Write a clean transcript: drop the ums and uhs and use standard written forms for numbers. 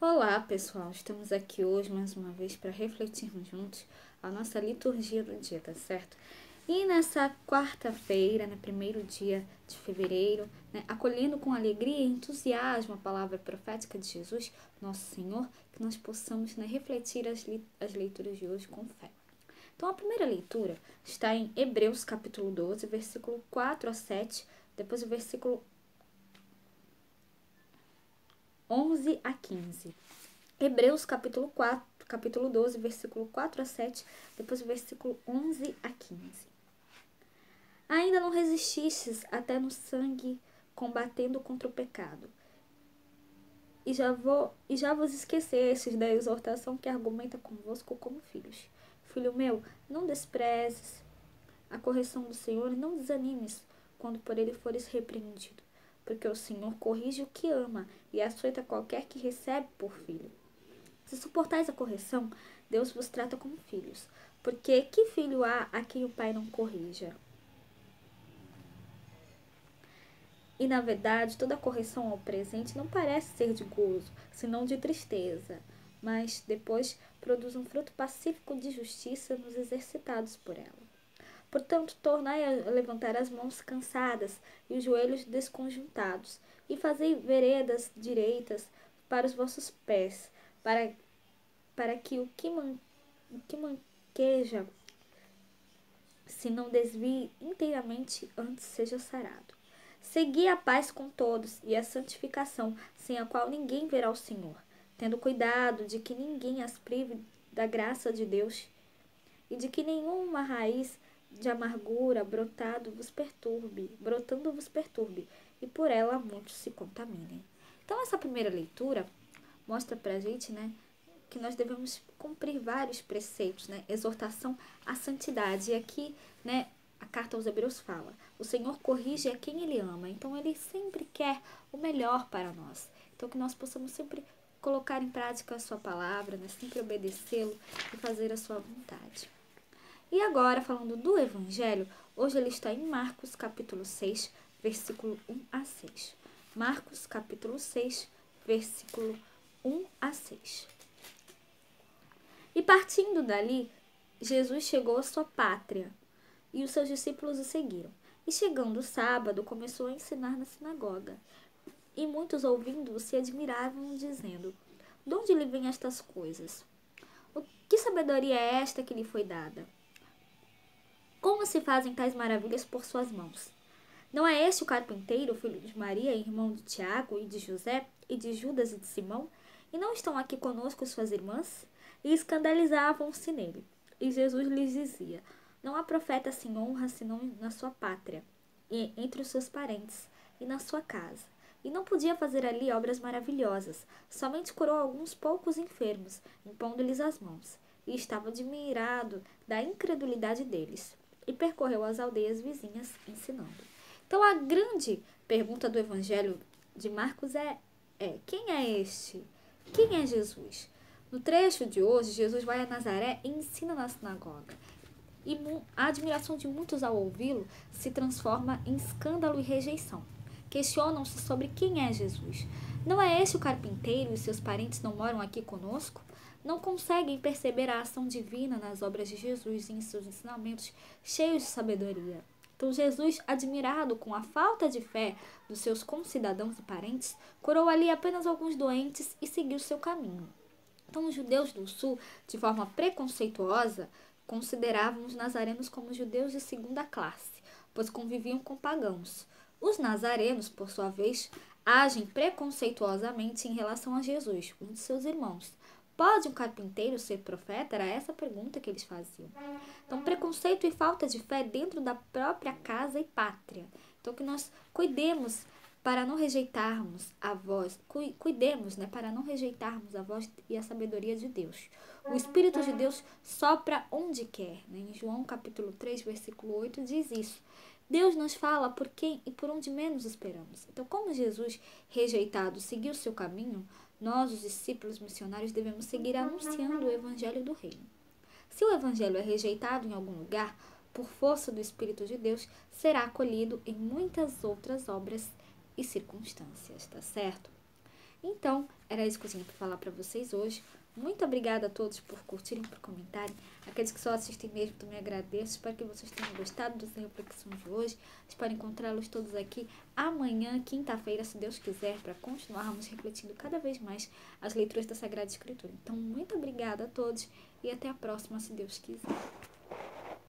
Olá, pessoal! Estamos aqui hoje mais uma vez para refletirmos juntos a nossa liturgia do dia, tá certo? E nessa quarta-feira, no primeiro dia de fevereiro, acolhendo com alegria e entusiasmo a palavra profética de Jesus, nosso Senhor, que nós possamos refletir as leituras de hoje com fé. Então, a primeira leitura está em Hebreus capítulo 12, versículo 4 a 7, depois o versículo 11 a 15. Hebreus capítulo 12, versículo 4 a 7, depois o versículo 11 a 15. Ainda não resististes até no sangue, combatendo contra o pecado. E já vos esquecestes da exortação que argumenta convosco como filhos. Filho meu, não desprezes a correção do Senhor e não desanimes quando por ele fores repreendido, porque o Senhor corrige o que ama e açoita qualquer que recebe por filho. Se suportais a correção, Deus vos trata como filhos. Porque que filho há a quem o pai não corrija? E, na verdade, toda correção ao presente não parece ser de gozo, senão de tristeza, mas depois produz um fruto pacífico de justiça nos exercitados por ela. Portanto, tornai a levantar as mãos cansadas e os joelhos desconjuntados, e fazei veredas direitas para os vossos pés, para que o que manqueja se não desvie inteiramente, antes seja sarado. Segui a paz com todos e a santificação, sem a qual ninguém verá o Senhor, tendo cuidado de que ninguém as prive da graça de Deus e de que nenhuma raiz de amargura brotando vos perturbe, e por ela muitos se contaminem. Então, essa primeira leitura mostra pra gente, que nós devemos cumprir vários preceitos, exortação à santidade. E aqui, a carta aos Hebreus fala: o Senhor corrige a quem Ele ama, então Ele sempre quer o melhor para nós. Então, que nós possamos sempre colocar em prática a sua palavra, sempre obedecê-lo e fazer a sua vontade. E agora, falando do Evangelho, hoje ele está em Marcos capítulo 6, versículo 1 a 6. Marcos capítulo 6, versículo 1 a 6. E partindo dali, Jesus chegou à sua pátria, e os seus discípulos o seguiram. E chegando o sábado, começou a ensinar na sinagoga. E muitos ouvindo-o se admiravam, dizendo: de onde lhe vêm estas coisas? Que sabedoria é esta que lhe foi dada? Como se fazem tais maravilhas por suas mãos? Não é este o carpinteiro, filho de Maria, irmão de Tiago e de José, e de Judas e de Simão? E não estão aqui conosco suas irmãs? E escandalizavam-se nele. E Jesus lhes dizia: não há profeta sem honra senão na sua pátria, e entre os seus parentes, e na sua casa. E não podia fazer ali obras maravilhosas, somente curou alguns poucos enfermos, impondo-lhes as mãos. E estava admirado da incredulidade deles, e percorreu as aldeias vizinhas ensinando. Então, a grande pergunta do Evangelho de Marcos é quem é este? Quem é Jesus? No trecho de hoje, Jesus vai a Nazaré e ensina na sinagoga. E a admiração de muitos ao ouvi-lo se transforma em escândalo e rejeição. Questionam-se sobre quem é Jesus. Não é este o carpinteiro e seus parentes não moram aqui conosco? Não conseguem perceber a ação divina nas obras de Jesus e em seus ensinamentos cheios de sabedoria. Então, Jesus, admirado com a falta de fé dos seus concidadãos e parentes, curou ali apenas alguns doentes e seguiu seu caminho. Então, os judeus do sul, de forma preconceituosa, consideravam os nazarenos como judeus de segunda classe, pois conviviam com pagãos. Os nazarenos, por sua vez, agem preconceituosamente em relação a Jesus, um de seus irmãos. Pode um carpinteiro ser profeta? Era essa a pergunta que eles faziam. Então, preconceito e falta de fé dentro da própria casa e pátria. Então, que nós cuidemos para não rejeitarmos a voz, para não rejeitarmos a voz e a sabedoria de Deus. O Espírito de Deus sopra onde quer. Em João capítulo 3, versículo 8, diz isso. Deus nos fala por quem e por onde menos esperamos. Então, como Jesus, rejeitado, seguiu o seu caminho, nós, os discípulos missionários, devemos seguir anunciando o Evangelho do Reino. Se o Evangelho é rejeitado em algum lugar, por força do Espírito de Deus, será acolhido em muitas outras obras e circunstâncias, tá certo? Então, era isso que eu tinha para falar para vocês hoje. Muito obrigada a todos por curtirem, por comentarem. Aqueles que só assistem mesmo, também agradeço. Espero que vocês tenham gostado dessa reflexão de hoje. Vocês podem encontrá-los todos aqui amanhã, quinta-feira, se Deus quiser, para continuarmos refletindo cada vez mais as leituras da Sagrada Escritura. Então, muito obrigada a todos e até a próxima, se Deus quiser.